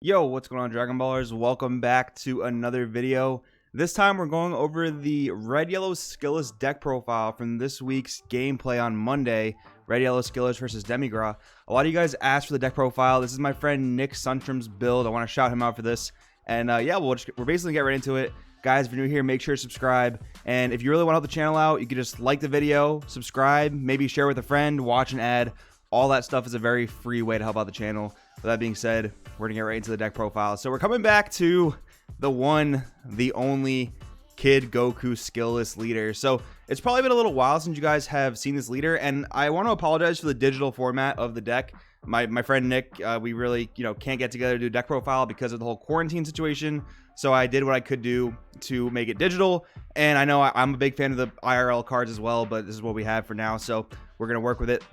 Yo, what's going on, Dragon Ballers? Welcome back to another video. This time we're going over the Red Yellow Skilless deck profile from this week's gameplay on Monday. Red Yellow Skilless versus Demigra. A lot of you guys asked for the deck profile. This is my friend Nick Suntrum's build. I want to shout him out for this. And yeah, we're basically get right into it. Guys, if you're new here, make sure to subscribe. And if you really want to help the channel out, you can just like the video, subscribe, maybe share with a friend, watch an ad. All that stuff is a very free way to help out the channel. With that being said, we're gonna get right into the deck profile. So we're coming back to the one, the only Kid Goku Skilless leader. So it's probably been a little while since you guys have seen this leader, and I want to apologize for the digital format of the deck. My friend Nick, we really can't get together to do a deck profile because of the whole quarantine situation. So I did what I could do to make it digital, and I know I'm a big fan of the IRL cards as well, but this is what we have for now, so we're gonna work with it.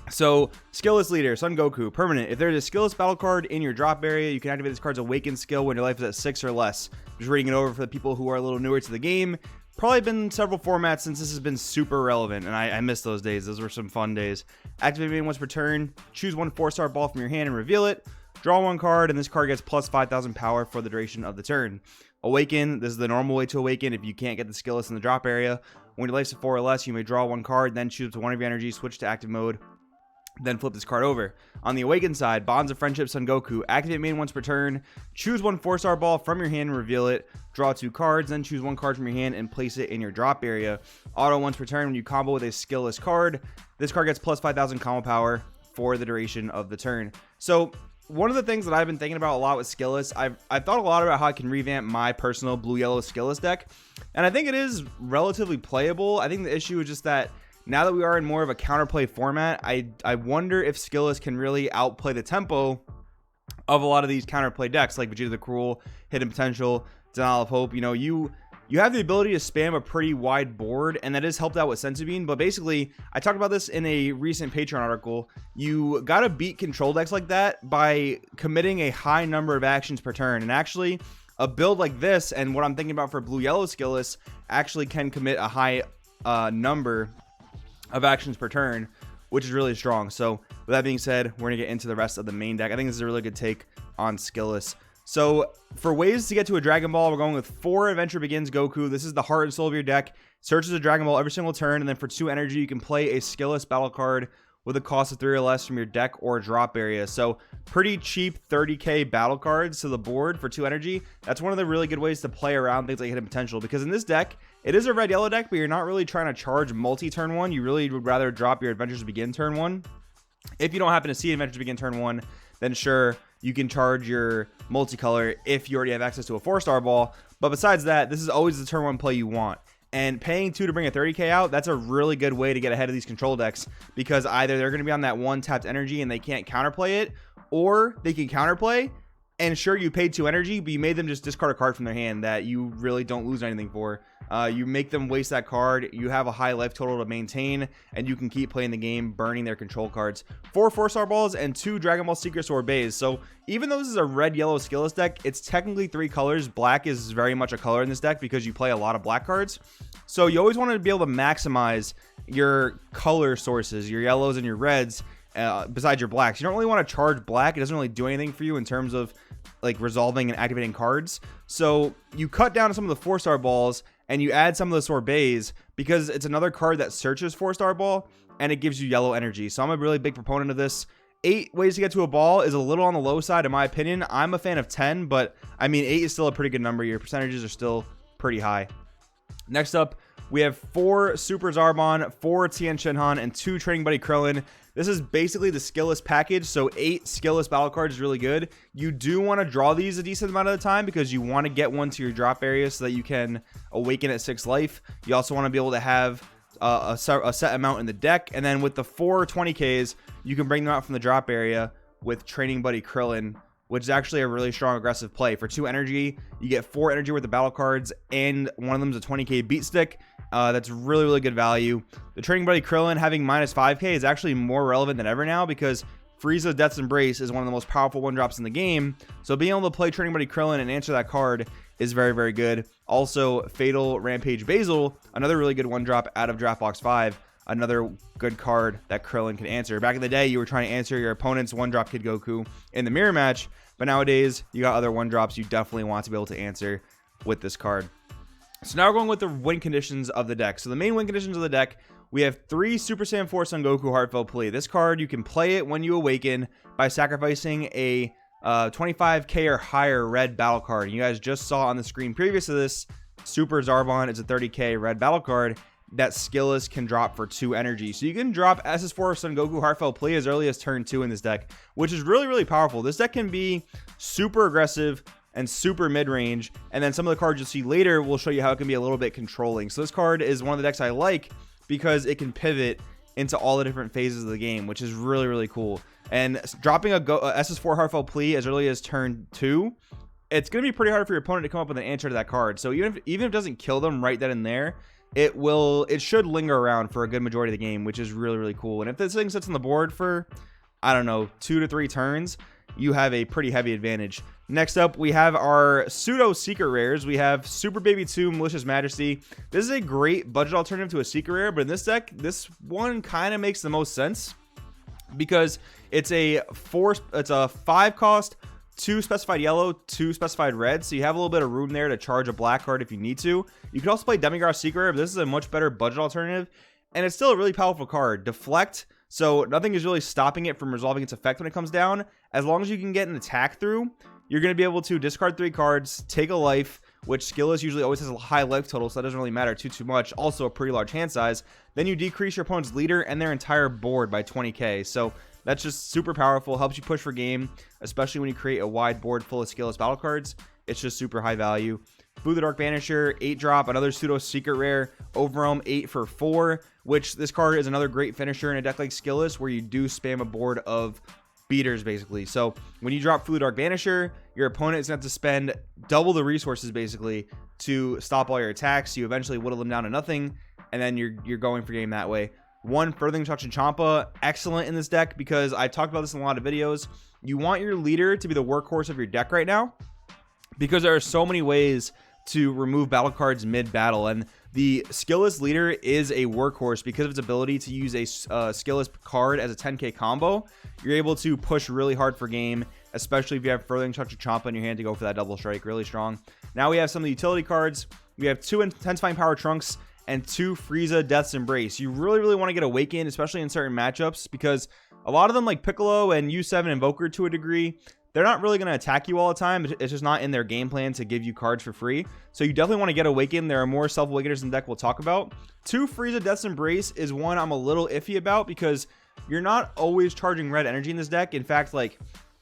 So, Skilless leader, Son Goku, permanent. If there's a Skilless battle card in your drop area, you can activate this card's Awaken skill when your life is at 6 or less. Just reading it over for the people who are a little newer to the game. Probably been several formats since this has been super relevant, and I miss those days. Those were some fun days. Activate main once per turn. Choose one 4-star ball from your hand and reveal it. Draw one card, and this card gets plus 5,000 power for the duration of the turn. Awaken, this is the normal way to awaken if you can't get the Skilless in the drop area. When your life's at 4 or less, you may draw one card, then choose up to one of your energy, switch to active mode, then flip this card over. On the Awaken side, Bonds of Friendship Son Goku. Activate main once per turn. Choose one 4-star ball from your hand and reveal it. Draw 2 cards, then choose one card from your hand and place it in your drop area. Auto once per turn when you combo with a Skillless card. This card gets plus 5,000 combo power for the duration of the turn. So one of the things that I've been thinking about a lot with Skilless, I've thought a lot about how I can revamp my personal blue-yellow Skilless deck. And I think it is relatively playable. I think the issue is just that now that we are in more of a counterplay format, I wonder if Skilless can really outplay the tempo of a lot of these counterplay decks like Vegeta the Cruel, Hidden Potential, Denial of Hope. You have the ability to spam a pretty wide board, and that is helped out with Senzu, but basically, I talked about this in a recent Patreon article. You gotta beat control decks like that by committing a high number of actions per turn, and actually, a build like this, and what I'm thinking about for blue-yellow Skilless, actually can commit a high number of actions per turn, which is really strong. So with that being said, we're gonna get into the rest of the main deck. I think this is a really good take on Skilless. So for ways to get to a Dragon Ball, we're going with 4 Adventure Begins Goku. This is the heart and soul of your deck. Searches a Dragon Ball every single turn, and then for 2 energy, you can play a Skilless battle card with a cost of 3 or less from your deck or drop area. So pretty cheap 30k battle cards to the board for 2 energy. That's one of the really good ways to play around things like Hidden Potential, because in this deck, it is a red-yellow deck, but you're not really trying to charge multi-turn 1. You really would rather drop your Adventures Begin turn 1. If you don't happen to see Adventures Begin turn 1, then sure, you can charge your multicolor if you already have access to a 4-star ball. But besides that, this is always the turn 1 play you want. And paying 2 to bring a 30k out, that's a really good way to get ahead of these control decks, because either they're going to be on that 1 tapped energy and they can't counterplay it, or they can counterplay, and sure, you paid 2 energy, but you made them just discard a card from their hand that you really don't lose anything for. You make them waste that card, you have a high life total to maintain, and you can keep playing the game, burning their control cards. 4 4-star balls and 2 Dragon Ball Secret Sorbays. So even though this is a red-yellow Skilless deck, it's technically 3 colors. Black is very much a color in this deck because you play a lot of black cards. So you always want to be able to maximize your color sources, your yellows and your reds, besides your blacks. You don't really want to charge black. It doesn't really do anything for you in terms of like resolving and activating cards. So you cut down some of the 4-star balls and you add some of the Sorbays because it's another card that searches 4-star ball and it gives you yellow energy. So I'm a really big proponent of this. 8 ways to get to a ball is a little on the low side in my opinion. I'm a fan of 10, but I mean 8 is still a pretty good number. Your percentages are still pretty high. Next up, we have 4 Super Zarbon, 4 Tien Shinhan, and 2 Training Buddy Krillin. This is basically the Skilless package, so 8 Skilless battle cards is really good. You do want to draw these a decent amount of the time because you want to get one to your drop area so that you can awaken at 6 life. You also want to be able to have a set amount in the deck, and then with the 4 20ks, you can bring them out from the drop area with Training Buddy Krillin, which is actually a really strong aggressive play. For 2 energy, you get 4 energy worth of battle cards, and one of them is a 20k beat stick. That's really, really good value. The Training Buddy Krillin having minus 5k is actually more relevant than ever now because Frieza Death's Embrace is one of the most powerful 1-drops in the game. So being able to play Training Buddy Krillin and answer that card is very, very good. Also, Fatal Rampage Basil, another really good 1-drop out of Draft Box 5. Another good card that Krillin can answer. Back in the day, you were trying to answer your opponent's 1-drop Kid Goku in the mirror match. but nowadays you got other 1-drops you definitely want to be able to answer with this card. So now we're going with the win conditions of the deck. So the main win conditions of the deck, we have 3 Super Saiyan 4 Son Goku Heartfelt Plea. This card, you can play it when you awaken by sacrificing a 25k or higher red battle card. You guys just saw on the screen previous to this, Super Zarbon is a 30k red battle card that Skilless can drop for 2 energy. So you can drop SS4 Son Goku Heartfelt Plea as early as turn 2 in this deck, which is really, really powerful. This deck can be super aggressive and super mid-range, and then some of the cards you'll see later will show you how it can be a little bit controlling. So this card is one of the decks I like because it can pivot into all the different phases of the game, which is really, really cool. And dropping a SS4 Heartfelt Plea as early as turn 2, it's going to be pretty hard for your opponent to come up with an answer to that card. So even if it doesn't kill them right then and there, it should linger around for a good majority of the game, which is really, really cool. And if this thing sits on the board for, I don't know, 2 to 3 turns, you have a pretty heavy advantage. Next up, we have our pseudo secret rares. We have Super Baby 2 Malicious Majesty. This is a great budget alternative to a secret rare, but in this deck, this one kind of makes the most sense because it's a 5 cost, 2 specified yellow, 2 specified red, so you have a little bit of room there to charge a black card if you need to. You can also play Demigarth Secret Rare, but this is a much better budget alternative, and it's still a really powerful card. Deflect, so nothing is really stopping it from resolving its effect when it comes down. As long as you can get an attack through, you're going to be able to discard 3 cards, take a life, which Skilless usually always has a high life total, so that doesn't really matter too much. Also a pretty large hand size. Then you decrease your opponent's leader and their entire board by 20k. So that's just super powerful, helps you push for game, especially when you create a wide board full of Skilless battle cards. It's just super high value. Fu the Dark Banisher, 8-drop, another pseudo secret rare, Overwhelm 8 for 4, which this card is another great finisher in a deck like Skilless where you do spam a board of beaters basically. So when you drop Fu the Dark Banisher, your opponent is going to have to spend double the resources basically to stop all your attacks. You eventually whittle them down to nothing, and then you're going for game that way. 1 Furthering Champa, excellent in this deck because I talked about this in a lot of videos. You want your leader to be the workhorse of your deck right now because there are so many ways to remove battle cards mid-battle, and the Skilless leader is a workhorse because of its ability to use a Skilless card as a 10k combo. You're able to push really hard for game, especially if you have Furthering Champa in your hand to go for that double strike. Really strong. Now we have some of the utility cards. We have 2 Intensifying Power Trunks and 2 Frieza Death's Embrace. You really want to get Awakened, especially in certain matchups, because a lot of them, like Piccolo and U7 Invoker to a degree, they're not really going to attack you all the time. It's just not in their game plan to give you cards for free. So you definitely want to get Awakened. There are more self-awakeners in the deck we'll talk about. 2 Frieza Death's Embrace is one I'm a little iffy about because you're not always charging red energy in this deck. In fact, like,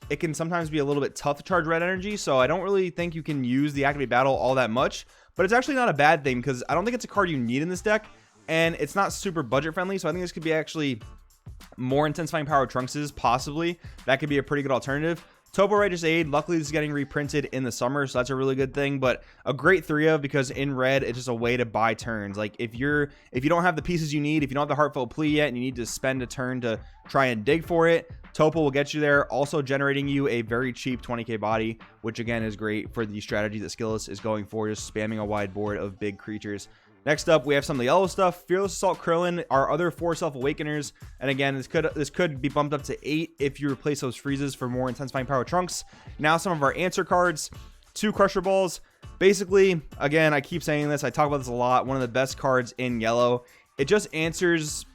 it can sometimes be a little bit tough to charge red energy, so I don't really think you can use the Activate Battle all that much. But it's actually not a bad thing because I don't think it's a card you need in this deck, and it's not super budget friendly, so I think this could be actually more Intensifying Power Trunkses, possibly. That could be a pretty good alternative. Topo Righteous Aid, luckily this is getting reprinted in the summer, so that's a really good thing, but a great 3 of because in red, it's just a way to buy turns. Like, if you don't have the pieces you need, if you don't have the Heartfelt Plea yet, and you need to spend a turn to try and dig for it, Topo will get you there, also generating you a very cheap 20k body, which again is great for the strategy that Skilless is going for, just spamming a wide board of big creatures. Next up, we have some of the yellow stuff. Fearless Assault Krillin, our other 4 Self-Awakeners. And again, this could be bumped up to 8 if you replace those freezes for more Intensifying Power Trunks. Now some of our answer cards. 2 Crusher Balls. Basically, again, I keep saying this. I talk about this a lot. One of the best cards in yellow. It just answers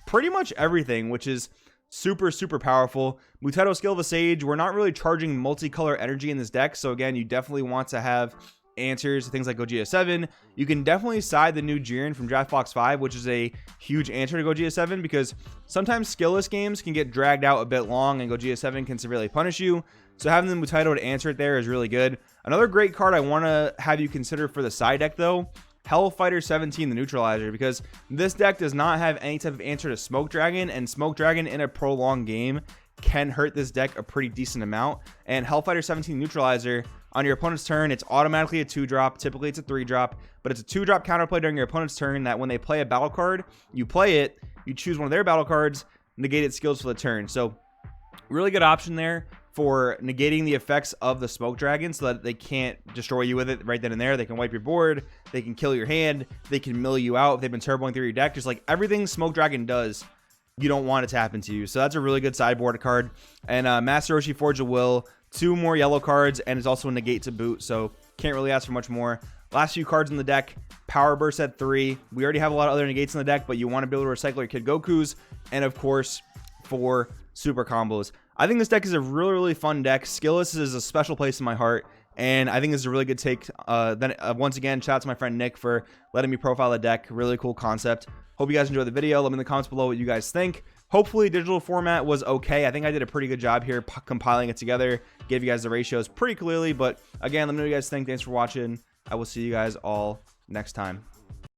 pretty much everything, which is super powerful. Mutato Skill of a Sage. We're not really charging multicolor energy in this deck. So again, you definitely want to have answers to things like Gogeta 7. You can definitely side the new Jiren from Draft Box 5, which is a huge answer to Gogeta 7 because sometimes Skilless games can get dragged out a bit long and Gogeta 7 can severely punish you. So having the Mutato to answer it there is really good. Another great card I want to have you consider for the side deck though, Hellfighter 17, the Neutralizer, because this deck does not have any type of answer to Smoke Dragon, and Smoke Dragon in a prolonged game can hurt this deck a pretty decent amount. And Hellfighter 17 Neutralizer, on your opponent's turn, it's automatically a 2-drop. Typically it's a 3-drop, but it's a 2-drop counterplay during your opponent's turn that when they play a battle card, you play it, you choose one of their battle cards, negate its skills for the turn. So really good option there for negating the effects of the Smoke Dragon so that they can't destroy you with it right then and there. They can wipe your board, they can kill your hand, they can mill you out if they've been turboing through your deck. Just like everything Smoke Dragon does, you don't want it to happen to you. So that's a really good sideboard card. And Master Roshi Forge of Will, 2 more yellow cards, and it's also a negate to boot, so can't really ask for much more. Last few cards in the deck, Power Burst at 3. We already have a lot of other negates in the deck, but you want to be able to recycle your Kid Gokus, and of course 4 super combos. I think this deck is a really, really fun deck. Skilless is a special place in my heart, and I think this is a really good take. Once again, shout out to my friend Nick for letting me profile the deck. Really cool concept. Hope you guys enjoyed the video. Let me in the comments below what you guys think. Hopefully digital format was okay. I think I did a pretty good job here compiling it together. Gave you guys the ratios pretty clearly, but again, let me know what you guys think. Thanks for watching. I will see you guys all next time.